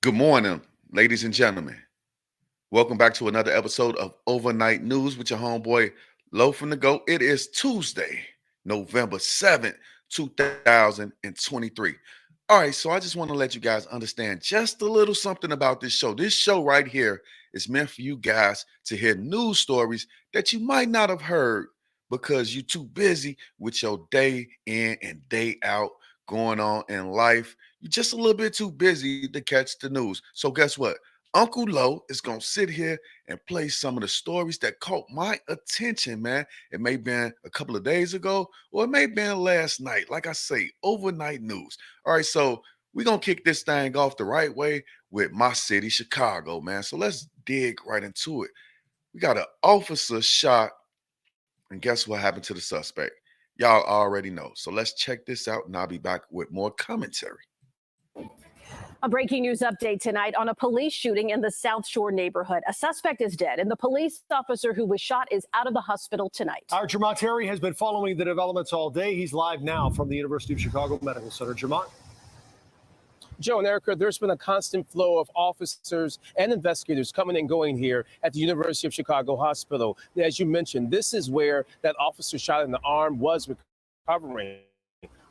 Good morning, ladies and gentlemen. Welcome back to another episode of Overnight News with your homeboy Low from the Go. It is Tuesday, November 7th, 2023. All right, so I just want to let you guys understand just a little something about this show. This show right here is meant for you guys to hear news stories that you might not have heard because you're too busy with your day in and day out going on in life. You're just a little bit too busy to catch the news. So guess what? Uncle Low is going to sit here and play some of the stories that caught my attention, man. It may have been a couple of days ago or it may have been last night. Like I say, overnight news. All right, so we're going to kick this thing off the right way with my city, Chicago, man. So let's dig right into it. We got an officer shot, and guess what happened to the suspect? Y'all already know. So let's check this out, and I'll be back with more commentary. A breaking news update tonight on a police shooting in the South Shore neighborhood. A suspect is dead, and the police officer who was shot is out of the hospital tonight. Our Jamont Terry has been following the developments all day. He's live now from the University of Chicago Medical Center. Jamont. Joe and Erica, there's been a constant flow of officers and investigators coming and going here at the University of Chicago Hospital. As you mentioned, this is where that officer shot in the arm was recovering.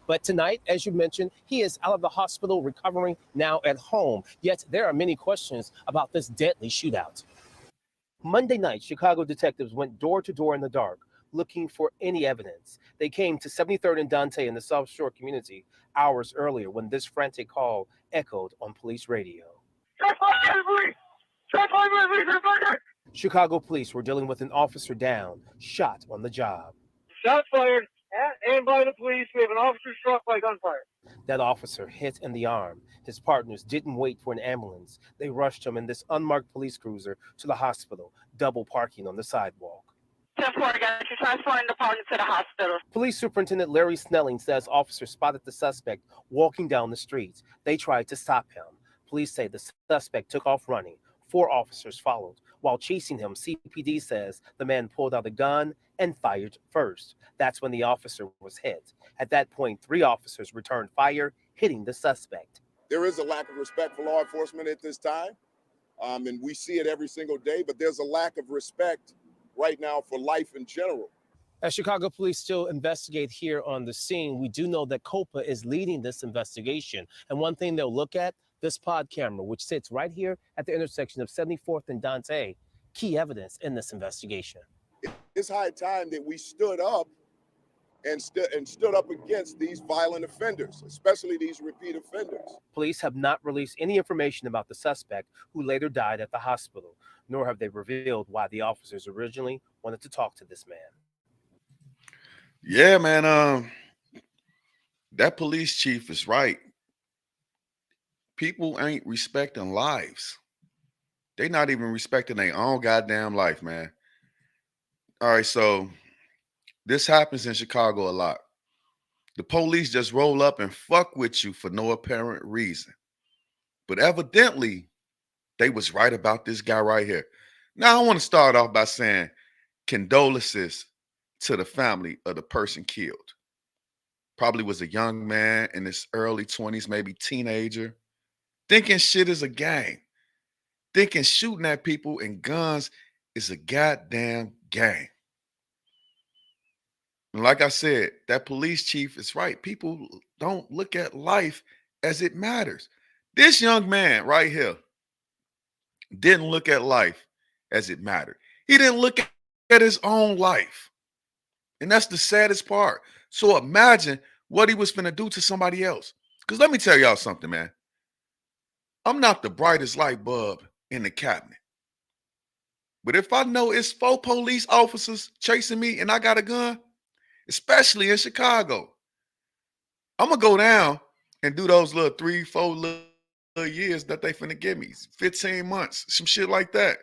But tonight, as you mentioned, he is out of the hospital recovering now at home. Yet there are many questions about this deadly shootout. Monday night, Chicago detectives went door to door in the dark, looking for any evidence. They came to 73rd and Dante in the South Shore community hours earlier when this frantic call echoed on police radio. Chicago police were dealing with an officer down, shot on the job. Shots fired and by the police. We have an officer struck by gunfire. That officer hit in the arm. His partners didn't wait for an ambulance. They rushed him in this unmarked police cruiser to the hospital, double parking on the sidewalk. 10-4, got you transporting the partner to the hospital. Police Superintendent Larry Snelling says officers spotted the suspect walking down the street. They tried to stop him. Police say the suspect took off running. 4 officers followed. While chasing him, CPD says the man pulled out a gun and fired first. That's when the officer was hit. At that point, 3 officers returned fire, hitting the suspect. There is a lack of respect for law enforcement at this time, and we see it every single day, but there's a lack of respect right now for life in general. As Chicago police still investigate here on the scene, we do know that COPA is leading this investigation. And one thing they'll look at, this pod camera, which sits right here at the intersection of 74th and Dante, key evidence in this investigation. It's high time that we stood up and stood up against these violent offenders, especially these repeat offenders. Police have not released any information about the suspect who later died at the hospital, nor have they revealed why the officers originally wanted to talk to this man. Yeah, man. That police chief is right. People ain't respecting lives. They not even respecting their own goddamn life, man. All right, so this happens in Chicago a lot. The police just roll up and fuck with you for no apparent reason. But evidently, they was right about this guy right here. Now, I want to start off by saying condolences to the family of the person killed. Probably was a young man in his early 20s, maybe teenager, thinking shit is a game, thinking shooting at people and guns is a goddamn game. And like I said, that police chief is right. People don't look at life as it matters. This young man right here didn't look at life as it mattered. He didn't look at his own life. And that's the saddest part. So imagine what he was finna do to somebody else. Because let me tell y'all something, man. I'm not the brightest light bulb in the cabinet. But if I know it's 4 police officers chasing me and I got a gun, especially in Chicago, I'm going to go down and do those little 3-4 little years that they finna give me. 15 months, some shit like that.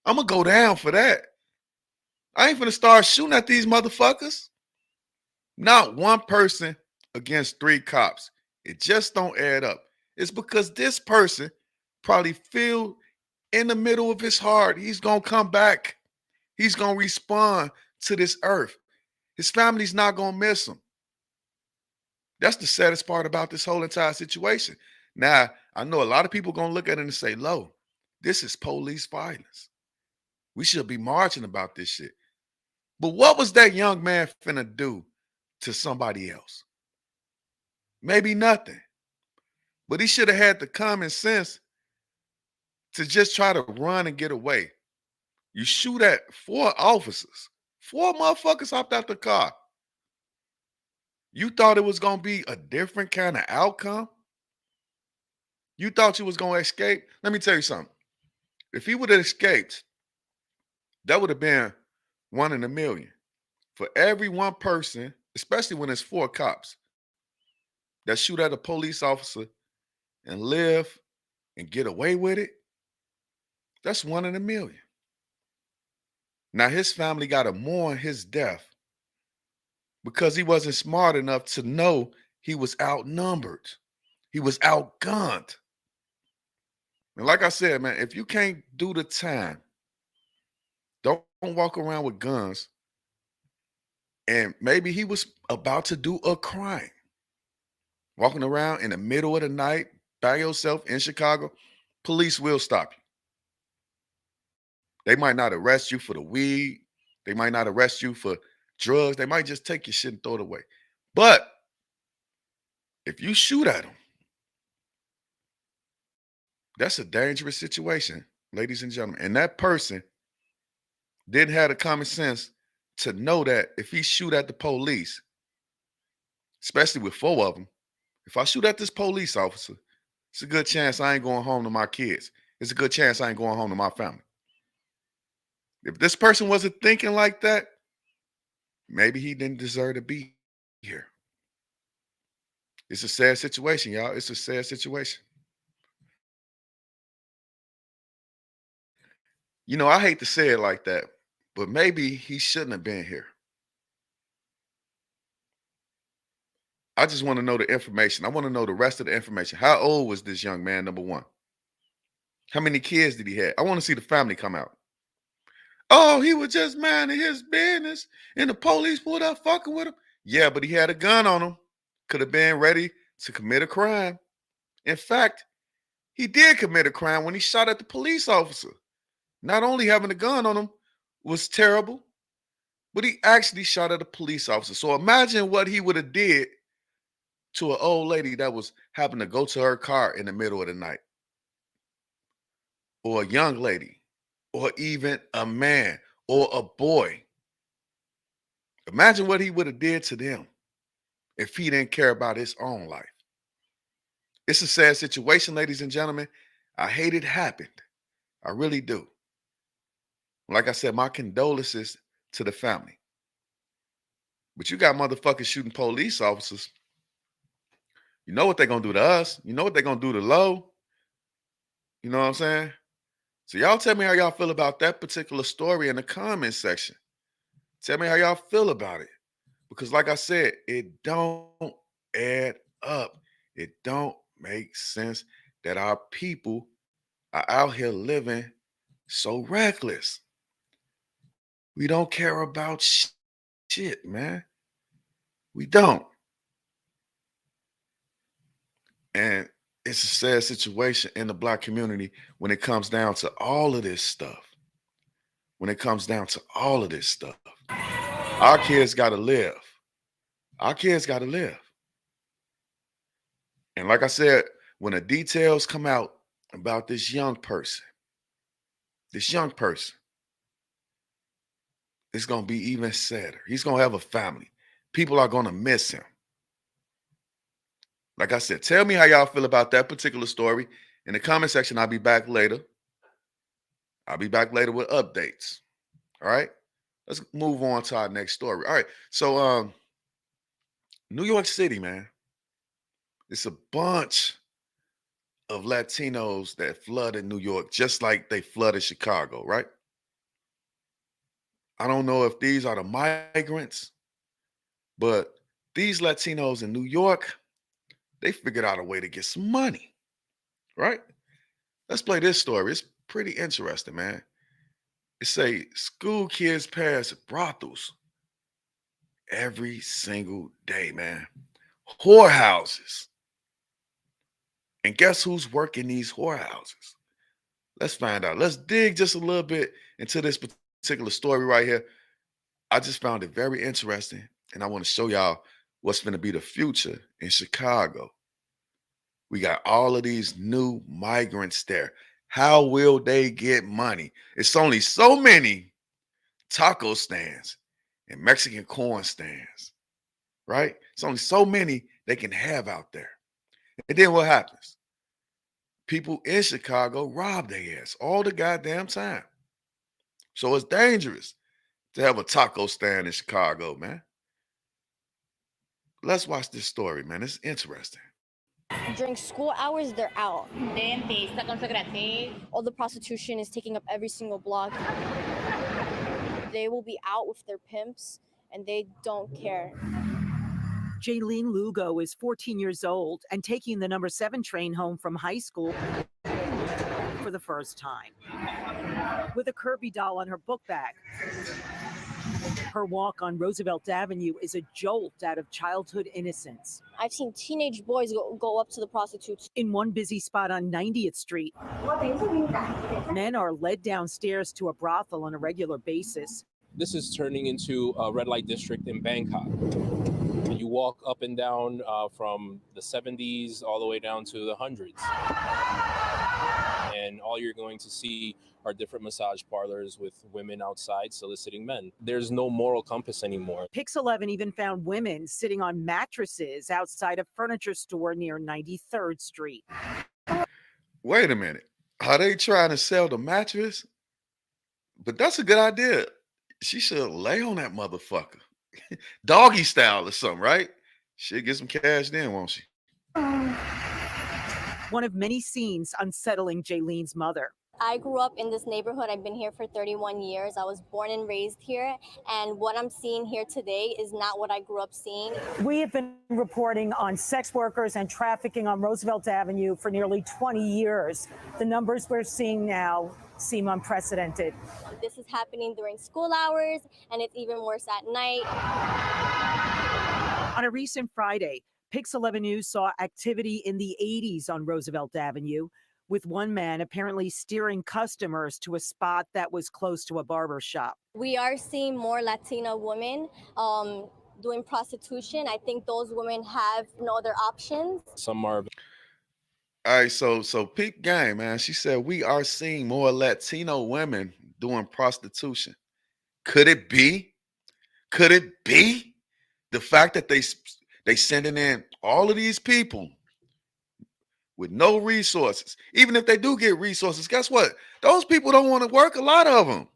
I'm going to go down for that. I ain't finna start shooting at these motherfuckers. Not one person against 3 cops. It just don't add up. It's because this person probably feel in the middle of his heart, he's going to come back. He's going to respond to this earth. His family's not going to miss him. That's the saddest part about this whole entire situation. Now, I know a lot of people gonna look at it and say, "Lo, this is police violence. We should be marching about this shit." But what was that young man finna do to somebody else? Maybe nothing. But he should have had the common sense to just try to run and get away. You shoot at 4 officers. 4 motherfuckers hopped out the car. You thought it was gonna be a different kind of outcome? You thought you was gonna escape? Let me tell you something. If he would have escaped, that would have been 1 in a million. For every one person, especially when it's 4 cops, that shoot at a police officer and live and get away with it, that's 1 in a million. Now his family got to mourn his death because he wasn't smart enough to know he was outnumbered. He was outgunned. And like I said, man, if you can't do the time, don't walk around with guns. And maybe he was about to do a crime. Walking around in the middle of the night by yourself in Chicago, police will stop you. They might not arrest you for the weed. They might not arrest you for drugs. They might just take your shit and throw it away. But if you shoot at them, that's a dangerous situation, ladies and gentlemen. And that person didn't have the common sense to know that if he shoot at the police, especially with 4 of them, if I shoot at this police officer, it's a good chance I ain't going home to my kids. It's a good chance I ain't going home to my family. If this person wasn't thinking like that, maybe he didn't deserve to be here. It's a sad situation, y'all. It's a sad situation. You know, I hate to say it like that, but maybe he shouldn't have been here. I just want to know the information. I want to know the rest of the information. How old was this young man, number one? How many kids did he have? I want to see the family come out. Oh, he was just minding his business and the police pulled up fucking with him. Yeah, but he had a gun on him. Could have been ready to commit a crime. In fact, he did commit a crime when he shot at the police officer. Not only having a gun on him was terrible, but he actually shot at a police officer. So imagine what he would have did to an old lady that was having to go to her car in the middle of the night, or a young lady, or even a man or a boy. Imagine what he would have did to them if he didn't care about his own life. It's a sad situation, ladies and gentlemen. I hate it happened. I really do. Like I said, my condolences to the family. But you got motherfuckers shooting police officers. You know what they're going to do to us. You know what they're going to do to Low. You know what I'm saying? So y'all tell me how y'all feel about that particular story in the comment section. Tell me how y'all feel about it. Because like I said, it don't add up. It don't make sense that our people are out here living so reckless. We don't care about shit, man. We don't. And it's a sad situation in the Black community when it comes down to all of this stuff. When it comes down to all of this stuff. Our kids got to live. Our kids got to live. And like I said, when the details come out about this young person, it's going to be even sadder. He's going to have a family. People are going to miss him. Like I said, tell me how y'all feel about that particular story in the comment section. I'll be back later. I'll be back later with updates. All right. Let's move on to our next story. All right. So New York City, man. It's a bunch of Latinos that flooded New York, just like they flooded Chicago, right? I don't know if these are the migrants, but these Latinos in New York, they figured out a way to get some money, right? Let's play this story. It's pretty interesting, man. It say school kids pass brothels every single day, man. Whorehouses. And guess who's working these whorehouses? Let's find out. Let's dig just a little bit into this particular story right here. I just found it very interesting, and I want to show y'all what's going to be the future in Chicago. We got all of these new migrants there. How will they get money? It's only so many taco stands and Mexican corn stands, right? It's only so many they can have out there. And then what happens? People in Chicago rob their ass all the goddamn time. So it's dangerous to have a taco stand in Chicago, man. Let's watch this story, man. It's interesting. During school hours, they're out. All the prostitution is taking up every single block. They will be out with their pimps, and they don't care. Jaylene Lugo is 14 years old and taking the number 7 train home from high school for the first time with a Kirby doll on her book bag. Her walk on Roosevelt Avenue is a jolt out of childhood innocence. I've seen teenage boys go up to the prostitutes. In one busy spot on 90th Street, men are led downstairs to a brothel on a regular basis. This is turning into a red light district in Bangkok. You walk up and down from the 70s all the way down to the hundreds. And all you're going to see are different massage parlors with women outside soliciting men. There's no moral compass anymore. Pix 11 even found women sitting on mattresses outside a furniture store near 93rd Street. Wait a minute. Are they trying to sell the mattress? But that's a good idea. She should lay on that motherfucker. Doggy style or something, right? She'll get some cash then, won't she? One of many scenes unsettling Jaylene's mother. I grew up in this neighborhood. I've been here for 31 years. I was born and raised here. And what I'm seeing here today is not what I grew up seeing. We have been reporting on sex workers and trafficking on Roosevelt Avenue for nearly 20 years. The numbers we're seeing now seem unprecedented. This is happening during school hours, and it's even worse at night. On a recent Friday, Pix 11 News saw activity in the 80s on Roosevelt Avenue, with one man apparently steering customers to a spot that was close to a barber shop. We are seeing more Latina women doing prostitution. I think those women have no other options. Some are. All right, so peep game, man. She said we are seeing more Latino women doing prostitution. Could it be? Could it be the fact that they sending in all of these people with no resources? Even if they do get resources, guess what? Those people don't want to work, a lot of them.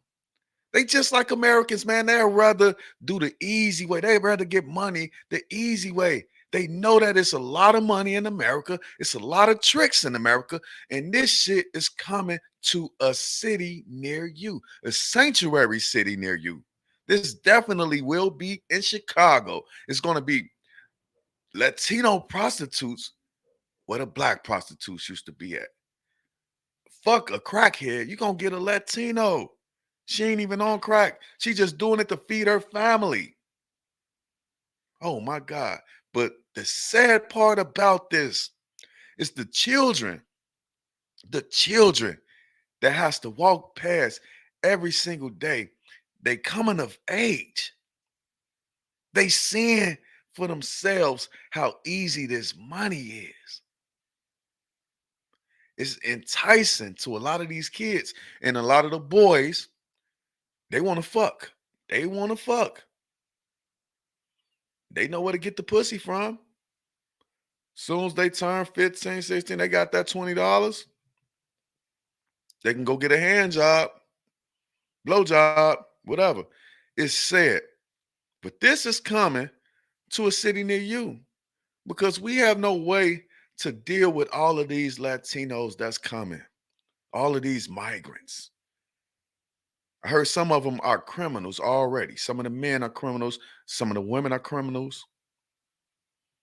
They just like Americans, man. They'd rather do the easy way. They'd rather get money the easy way. They know that it's a lot of money in America. It's a lot of tricks in America. And this shit is coming to a city near you, a sanctuary city near you. This definitely will be in Chicago. It's going to be Latino prostitutes where the black prostitutes used to be at. Fuck a crackhead. You're going to get a Latino. She ain't even on crack. She just doing it to feed her family. Oh my God. But the sad part about this is the children that has to walk past every single day. They coming of age. They seeing for themselves how easy this money is. It's enticing to a lot of these kids, and a lot of the boys, they want to fuck. They want to fuck. They know where to get the pussy from. Soon as they turn 15, 16, they got that $20. They can go get a hand job, blow job, whatever. It's sad. But this is coming to a city near you because we have no way to deal with all of these Latinos that's coming, all of these migrants. I heard some of them are criminals already. Some of the men are criminals. Some of the women are criminals.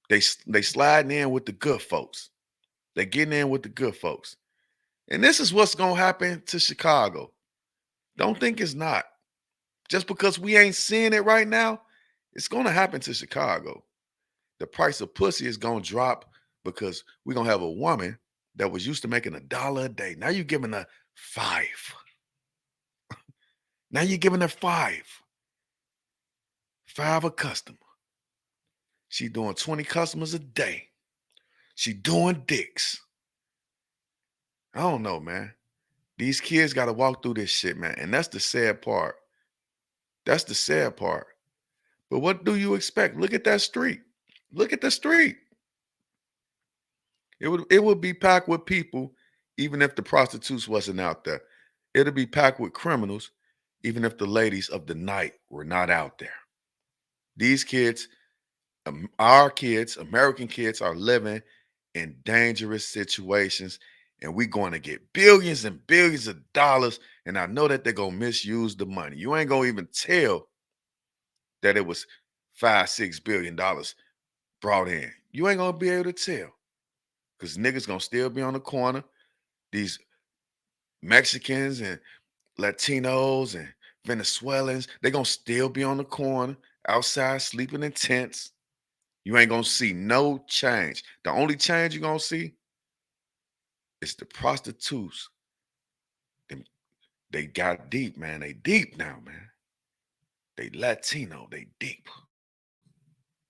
They sliding in with the good folks. They getting in with the good folks. And this is what's going to happen to Chicago. Don't think it's not. Just because we ain't seeing it right now, it's going to happen to Chicago. The price of pussy is going to drop because we're going to have a woman that was used to making $1 a day. Now you're giving her 5. Now you're giving her 5. 5 a customer. She doing 20 customers a day. She doing dicks. I don't know, man. These kids got to walk through this shit, man. And that's the sad part. That's the sad part. But what do you expect? Look at that street. Look at the street. It would be packed with people, even if the prostitutes wasn't out there. It'll be packed with criminals, even if the ladies of the night were not out there. These kids, our kids, American kids, are living in dangerous situations, and we're going to get billions and billions of dollars. And I know that they're going to misuse the money. You ain't going to even tell that it was $5-6 billion brought in. You ain't going to be able to tell. Because niggas gonna still be on the corner. These Mexicans and Latinos and Venezuelans, they gonna still be on the corner, outside sleeping in tents. You ain't gonna see no change. The only change you're gonna see is the prostitutes. They got deep, man. They deep now, man. They Latino, they deep.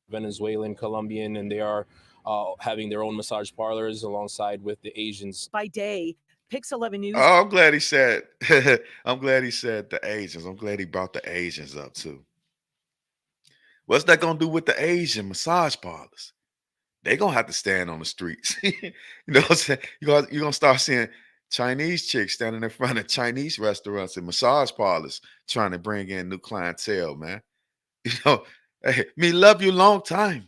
Venezuelan, Colombian, and they are having their own massage parlors alongside with the Asians. By day, Pix 11 News. Oh, I'm glad he said, I'm glad he said the Asians. I'm glad he brought the Asians up too. What's that gonna do with the Asian massage parlors? They gonna have to stand on the streets. You know what I'm saying? You're gonna start seeing Chinese chicks standing in front of Chinese restaurants and massage parlors trying to bring in new clientele, man. You know, hey, me love you long time.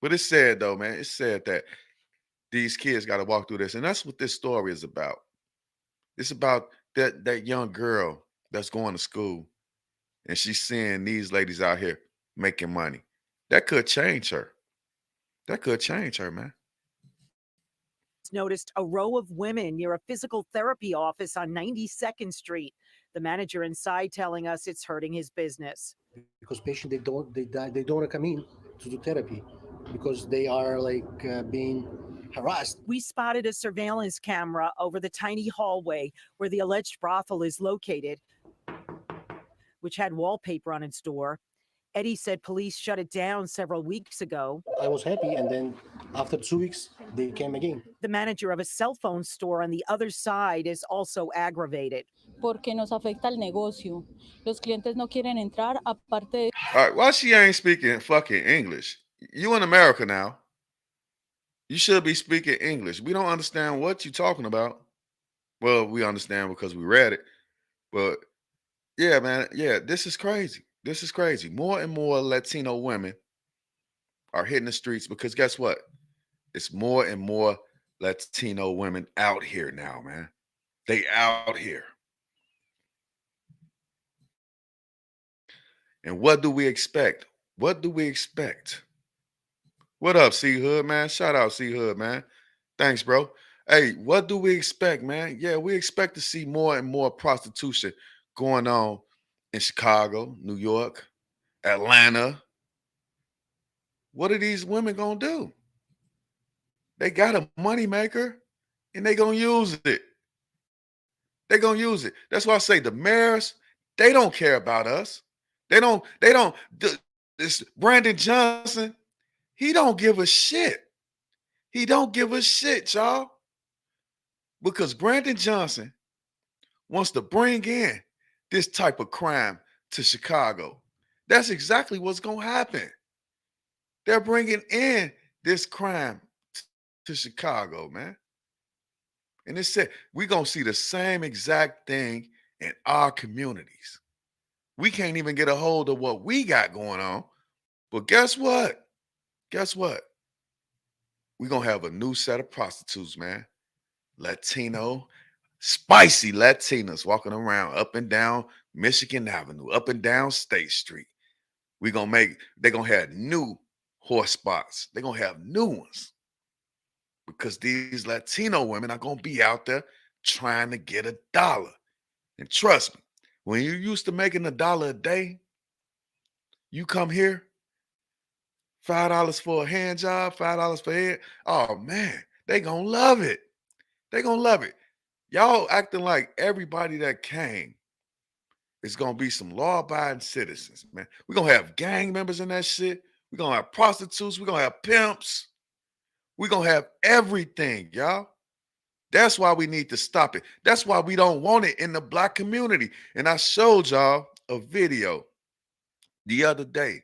But it's sad though, man. It's sad that these kids got to walk through this. And that's what this story is about. It's about that young girl that's going to school and she's seeing these ladies out here making money. That could change her. That could change her, man. Noticed a row of women near a physical therapy office on 92nd Street. The manager inside telling us it's hurting his business. Because patients they don't want to come in to do therapy because they are being harassed. We spotted a surveillance camera over the tiny hallway where the alleged brothel is located, which had wallpaper on its door. Eddie said police shut it down several weeks ago. I was happy, and then after 2 weeks, they came again. The manager of a cell phone store on the other side is also aggravated. Porque nos afecta el negocio. Los clientes no quieren entrar, aparte. All right, why she ain't speaking fucking English? You in America now. You should be speaking English. We don't understand what you're talking about. Well, we understand because we read it. But yeah, man, yeah, this is crazy. This is crazy. More and more Latino women are hitting the streets because guess what? It's more and more Latino women out here now, man. They out here. And what do we expect? What do we expect? What up, C Hood, man? Shout out C Hood, man. Thanks, bro. Hey, what do we expect, man? Yeah, we expect to see more and more prostitution going on in Chicago, New York, Atlanta. What are these women gonna do? They got a moneymaker and they gonna use it. They gonna use it. That's why I say the mayors, they don't care about us. They don't, this Brandon Johnson, he don't give a shit. He don't give a shit, y'all. Because Brandon Johnson wants to bring in this type of crime to Chicago. That's exactly what's going to happen. They're bringing in this crime to Chicago, man. And it said, we're going to see the same exact thing in our communities. We can't even get a hold of what we got going on. But guess what? Guess what? We're going to have a new set of prostitutes, man. Latino, spicy Latinas walking around up and down Michigan Avenue, up and down State Street. They're going to have new horse spots. They're going to have new ones because these Latino women are going to be out there trying to get $1. And trust me, when you're used to making $1 a day, you come here, $5 for a hand job, $5 for head. Oh man, They gonna love it. They gonna love it. Y'all acting like everybody that came is gonna be some law-abiding citizens, man. We're gonna have gang members in that shit. We're gonna have prostitutes. We're gonna have pimps. We're gonna have everything, y'all. That's why we need to stop it. That's why we don't want it in the black community. And I showed y'all a video the other day.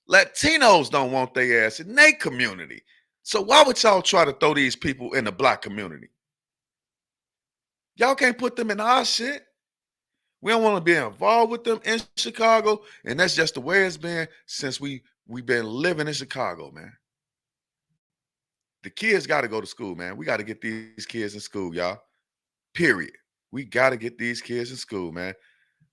Latinos don't want their ass in their community. So why would y'all try to throw these people in the black community? Y'all can't put them in our shit. We don't want to be involved with them in Chicago. And that's just the way it's been since we've been living in Chicago, man. The kids got to go to school, man. We got to get these kids in school, y'all. Period. We got to get these kids in school, man.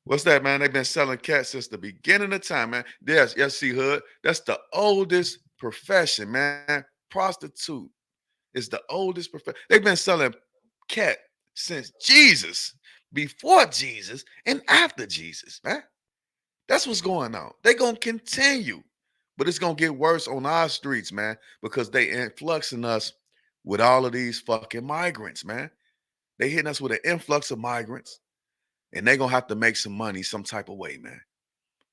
What's that, man? They've been selling cats since the beginning of time, man. Yes, see, Hood. That's the oldest profession, man. Prostitute is the oldest profession. They've been selling cat since Jesus, before Jesus, and after Jesus, man. That's what's going on. They're going to continue. But it's going to get worse on our streets, man, because they influxing us with all of these fucking migrants, man. They hitting us with an influx of migrants, and they're going to have to make some money some type of way, man.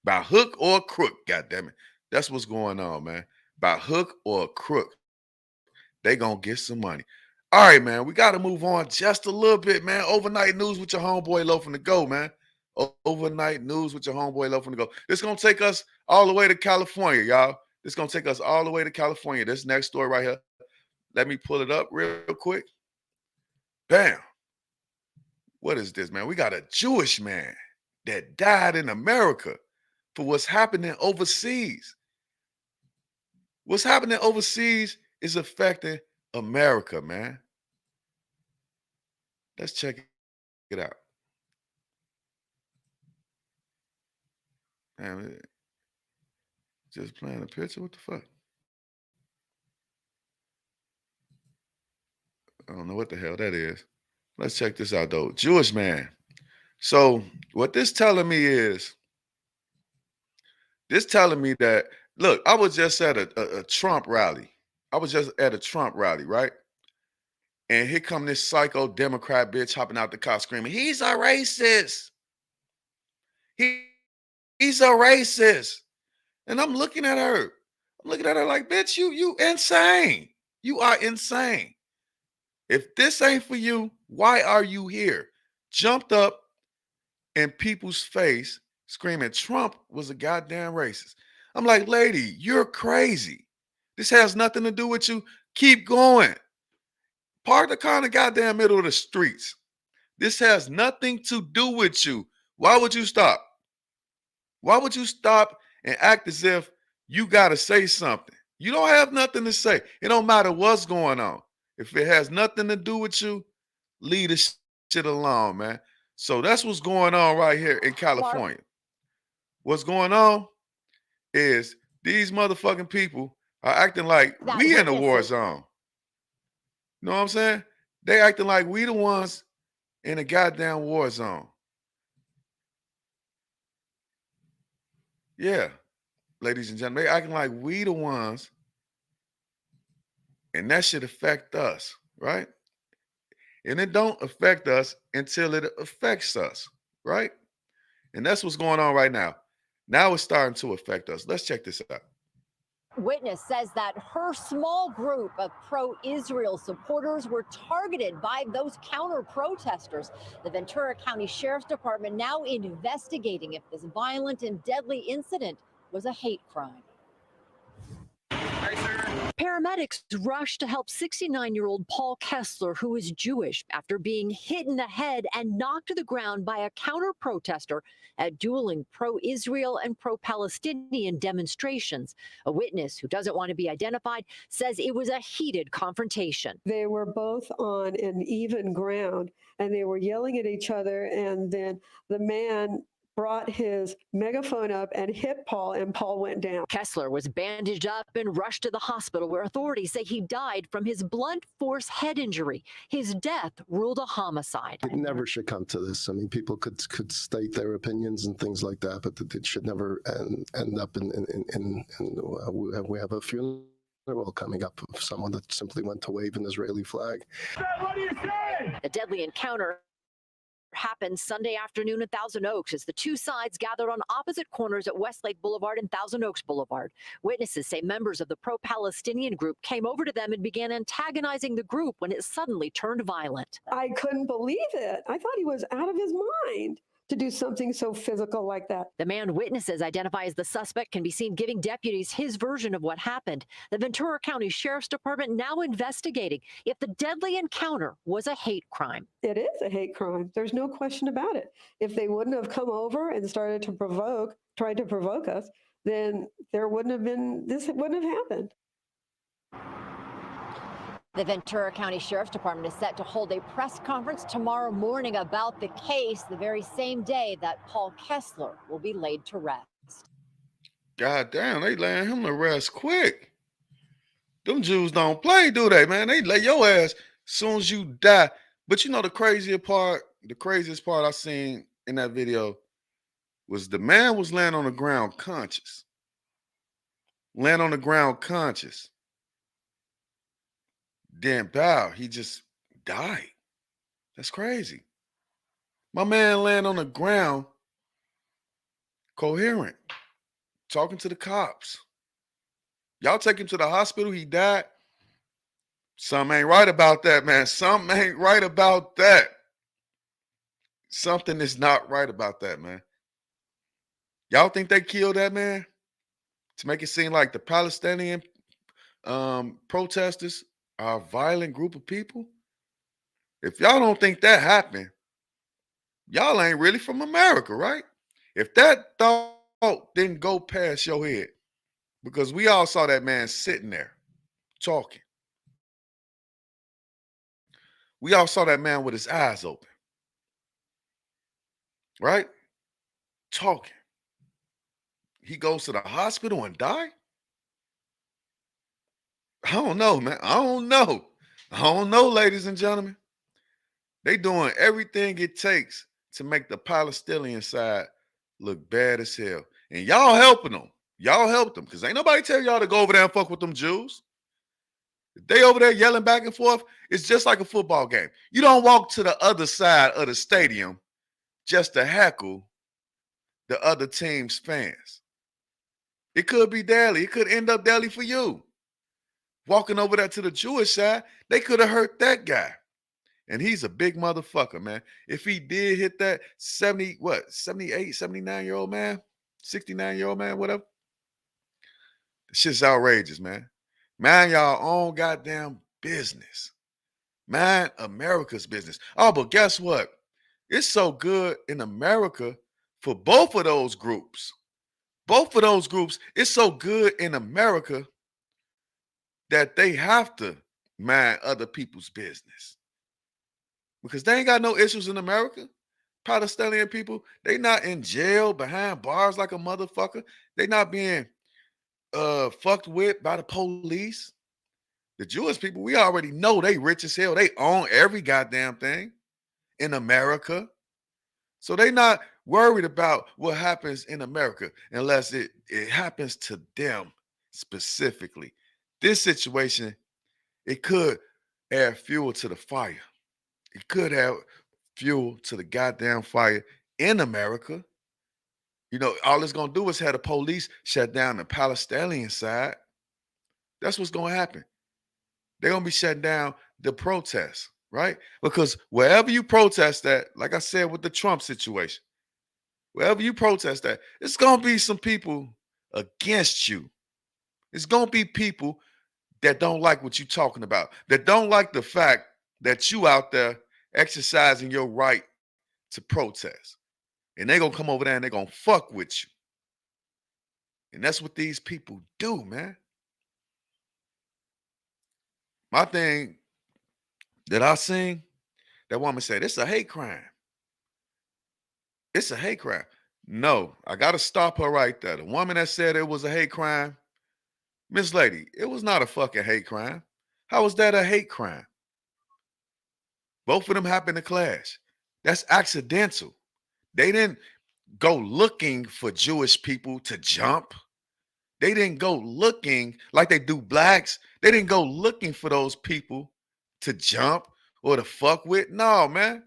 By hook or crook, goddammit. That's what's going on, man. By hook or crook, they going to get some money. All right, man, we got to move on just a little bit, man. Overnight news with your homeboy loafing to go, man. Overnight news with your homeboy loafing to go. It's going to take us all the way to California, y'all. It's going to take us all the way to California. This next story right here. Let me pull it up real quick. Bam. What is this, man? We got a Jewish man that died in America for what's happening overseas. What's happening overseas is affecting America, man. Let's check it out. Man, just playing a picture? What the fuck? I don't know what the hell that is. Let's check this out, though. Jewish man. So what this telling me is, that, look, I was just at a Trump rally. I was just at a Trump rally, right? And here come this psycho Democrat bitch hopping out the car screaming, he's a racist. He's a racist. And I'm looking at her. I'm looking at her like, bitch, you insane. You are insane. If this ain't for you, why are you here? Jumped up in people's face screaming Trump was a goddamn racist. I'm like, lady, you're crazy. This has nothing to do with you. Keep going. Park the car in the goddamn middle of the streets. This has nothing to do with you. Why would you stop? Why would you stop and act as if you got to say something? You don't have nothing to say. It don't matter what's going on. If it has nothing to do with you, leave this shit alone, man. So that's what's going on right here in California. What's going on is these motherfucking people are acting like we in a war zone. You know what I'm saying? They acting like we the ones in a goddamn war zone. Yeah, ladies and gentlemen, they acting like we the ones, and that should affect us, right? And it don't affect us until it affects us, right? And that's what's going on right now. Now it's starting to affect us. Let's check this out. Witness says that her small group of pro-Israel supporters were targeted by those counter-protesters. The Ventura County Sheriff's Department now investigating if this violent and deadly incident was a hate crime. Paramedics rushed to help 69-year-old Paul Kessler, who is Jewish, after being hit in the head and knocked to the ground by a counter-protester at dueling pro-Israel and pro-Palestinian demonstrations. A witness who doesn't want to be identified says it was a heated confrontation. They were both on an even ground, and they were yelling at each other, and then the man brought his megaphone up and hit Paul, and Paul went down. Kessler was bandaged up and rushed to the hospital, where authorities say he died from his blunt force head injury. His death ruled a homicide. It never should come to this. I mean, people could state their opinions and things like that, but it should never end up in we have a funeral well, coming up of someone that simply went to wave an Israeli flag. What do you say? A deadly encounter happened Sunday afternoon at Thousand Oaks as the two sides gathered on opposite corners at Westlake Boulevard and Thousand Oaks Boulevard. Witnesses say members of the pro-Palestinian group came over to them and began antagonizing the group when it suddenly turned violent. I couldn't believe it. I thought he was out of his mind to do something so physical like that. The man witnesses identify as the suspect can be seen giving deputies his version of what happened. The Ventura County Sheriff's Department now investigating if the deadly encounter was a hate crime. It is a hate crime. There's no question about it. If they wouldn't have come over and tried to provoke us, then this wouldn't have happened. The Ventura County Sheriff's Department is set to hold a press conference tomorrow morning about the case, the very same day that Paul Kessler will be laid to rest. God damn, they laying him to rest quick. Them Jews don't play, do they, man? They lay your ass as soon as you die. But you know the craziest part I seen in that video was the man was laying on the ground conscious. Laying on the ground conscious. Then bow, he just died. That's crazy. My man laying on the ground, coherent, talking to the cops. Y'all take him to the hospital, he died. Something ain't right about that, man. Something ain't right about that. Something is not right about that, man. Y'all think they killed that man to make it seem like the Palestinian protesters are a violent group of people? If y'all don't think that happened, y'all ain't really from America, right? If that thought didn't go past your head, because we all saw that man sitting there talking. We all saw that man with his eyes open, right? Talking. He goes to the hospital and die? I don't know, man. I don't know, ladies and gentlemen. They doing everything it takes to make the Palestinian side look bad as hell. And y'all helping them. Y'all help them because ain't nobody tell y'all to go over there and fuck with them Jews. If they over there yelling back and forth, it's just like a football game. You don't walk to the other side of the stadium just to heckle the other team's fans. It could be deadly. It could end up deadly for you. Walking over there to the Jewish side, they could have hurt that guy. And he's a big motherfucker, man. If he did hit that 78, 79-year-old man, 69-year-old man, whatever. This shit's outrageous, man. Mind y'all own goddamn business. Mind America's business. Oh, but guess what? It's so good in America for both of those groups. Both of those groups, it's so good in America that they have to mind other people's business. Because they ain't got no issues in America. Palestinian people, they not in jail behind bars like a motherfucker. They not being fucked with by the police. The Jewish people, we already know they rich as hell. They own every goddamn thing in America. So they not worried about what happens in America unless it happens to them specifically. This situation, it could add fuel to the fire. It could add fuel to the goddamn fire in America. You know, all it's going to do is have the police shut down the Palestinian side. That's what's going to happen. They're going to be shutting down the protests, right? Because wherever you protest at, like I said with the Trump situation, wherever you protest at, it's going to be some people against you. It's going to be people that don't like what you're talking about, that don't like the fact that you out there exercising your right to protest. And they're going to come over there and they're going to fuck with you. And that's what these people do, man. My thing that I seen, that woman said, it's a hate crime. It's a hate crime. No, I got to stop her right there. The woman that said it was a hate crime, Miss Lady, it was not a fucking hate crime. How was that a hate crime? Both of them happened to clash. That's accidental. They didn't go looking for Jewish people to jump. They didn't go looking like they do blacks. They didn't go looking for those people to jump or to fuck with. No, man.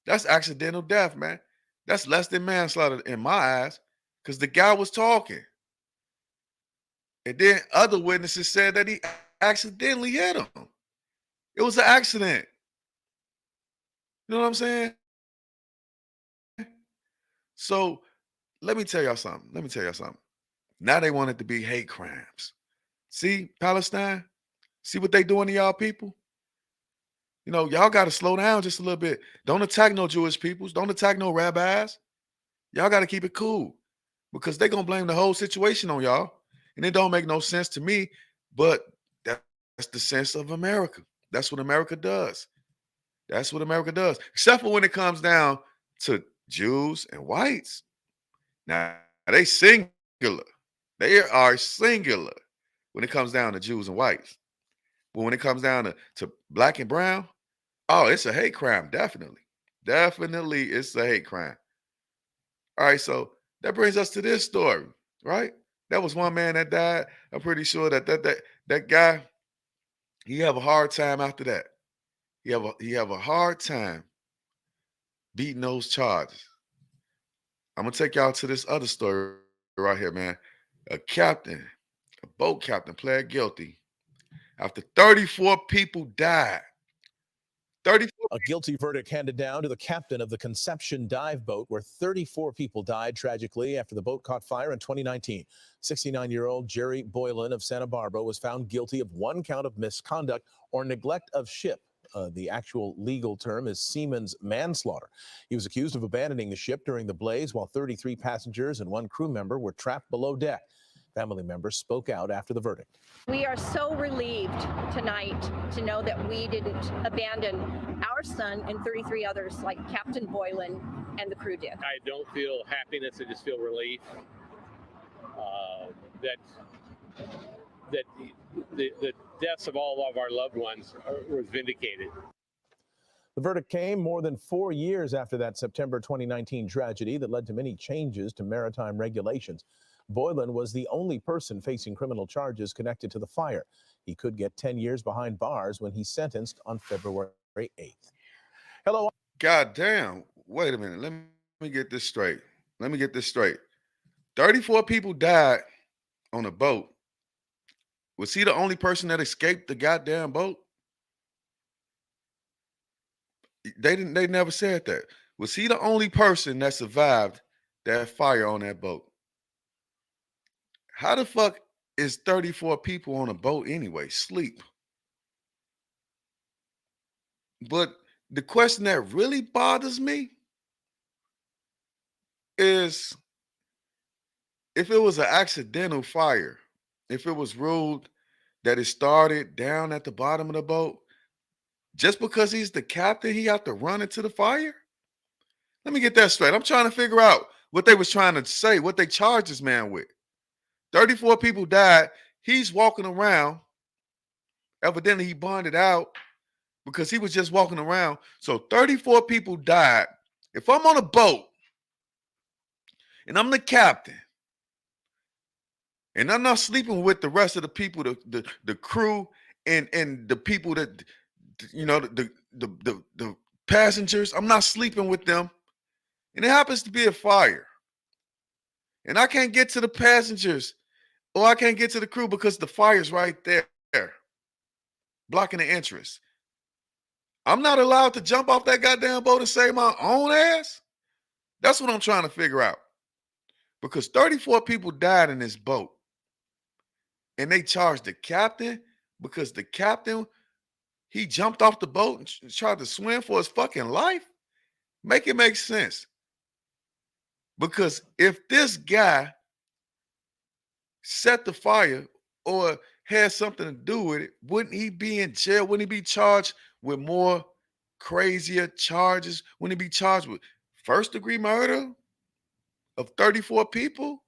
That's accidental death, man. That's less than manslaughter in my eyes because the guy was talking. And then other witnesses said that he accidentally hit him. It was an accident. You know what I'm saying? So let me tell y'all something. Now they want it to be hate crimes. See, Palestine? See what they doing to y'all people? You know, y'all got to slow down just a little bit. Don't attack no Jewish peoples. Don't attack no rabbis. Y'all got to keep it cool because they're going to blame the whole situation on y'all. And it don't make no sense to me, but that's the sense of America. That's what America does. That's what America does. Except for when it comes down to Jews and whites. Now, they singular. They are singular when it comes down to Jews and whites. But when it comes down to black and brown, oh, it's a hate crime, definitely. Definitely, it's a hate crime. All right, so that brings us to this story, right? That was one man that died. I'm pretty sure that guy, he have a hard time after that. He have a hard time beating those charges. I'm gonna take y'all to this other story right here, man. A boat captain, pled guilty after 34 people died. 34. A guilty verdict handed down to the captain of the Conception dive boat, where 34 people died tragically after the boat caught fire in 2019. 69-year-old Jerry Boylan of Santa Barbara was found guilty of one count of misconduct or neglect of ship. The actual legal term is seaman's manslaughter. He was accused of abandoning the ship during the blaze while 33 passengers and one crew member were trapped below deck. Family members spoke out after the verdict. We are so relieved tonight to know that we didn't abandon our son and 33 others like Captain Boylan and the crew did. I don't feel happiness, I just feel relief that the deaths of all of our loved ones was vindicated. The verdict came more than 4 years after that September 2019 tragedy that led to many changes to maritime regulations. Boylan was the only person facing criminal charges connected to the fire. He could get 10 years behind bars when he's sentenced on February 8th. Hello. God damn. Wait a minute. Let me get this straight. 34 people died on a boat. Was he the only person that escaped the goddamn boat? They never said that. Was he the only person that survived that fire on that boat? How the fuck is 34 people on a boat anyway? Sleep. But the question that really bothers me is if it was an accidental fire, if it was ruled that it started down at the bottom of the boat, just because he's the captain, he have to run into the fire? Let me get that straight. I'm trying to figure out what they was trying to say, what they charged this man with. 34 people died. He's walking around. Evidently, he bonded out because he was just walking around. So 34 people died. If I'm on a boat and I'm the captain and I'm not sleeping with the rest of the people, the crew and the people that, you know, the passengers, I'm not sleeping with them. And it happens to be a fire. And I can't get to the passengers or I can't get to the crew because the fire's right there, blocking the entrance. I'm not allowed to jump off that goddamn boat and save my own ass? That's what I'm trying to figure out. Because 34 people died in this boat. And they charged the captain because the captain, he jumped off the boat and tried to swim for his fucking life? Make it make sense. Because if this guy set the fire or had something to do with it, wouldn't he be in jail? Wouldn't he be charged with more crazier charges? Wouldn't he be charged with first-degree murder of 34 people?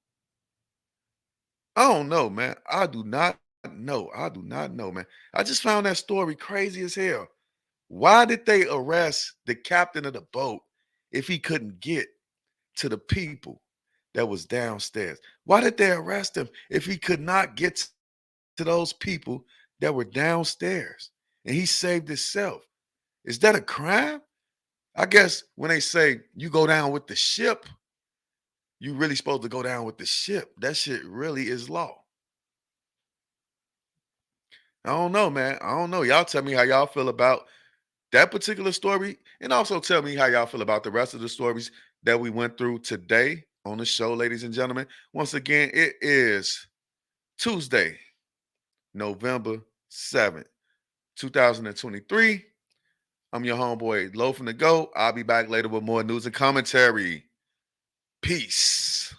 I don't know, man. I do not know, man. I just found that story crazy as hell. Why did they arrest the captain of the boat if he couldn't get to the people that was downstairs. Why did they arrest him if he could not get to those people that were downstairs and he saved himself? Is that a crime? I guess when they say you go down with the ship, you really supposed to go down with the ship. That shit really is law. I don't know, man. I don't know. Y'all tell me how y'all feel about that particular story, and also tell me how y'all feel about the rest of the stories that we went through today on the show, ladies and gentlemen. Once again, it is Tuesday, November 7th, 2023. I'm your homeboy, Low from the Go. I'll be back later with more news and commentary. Peace.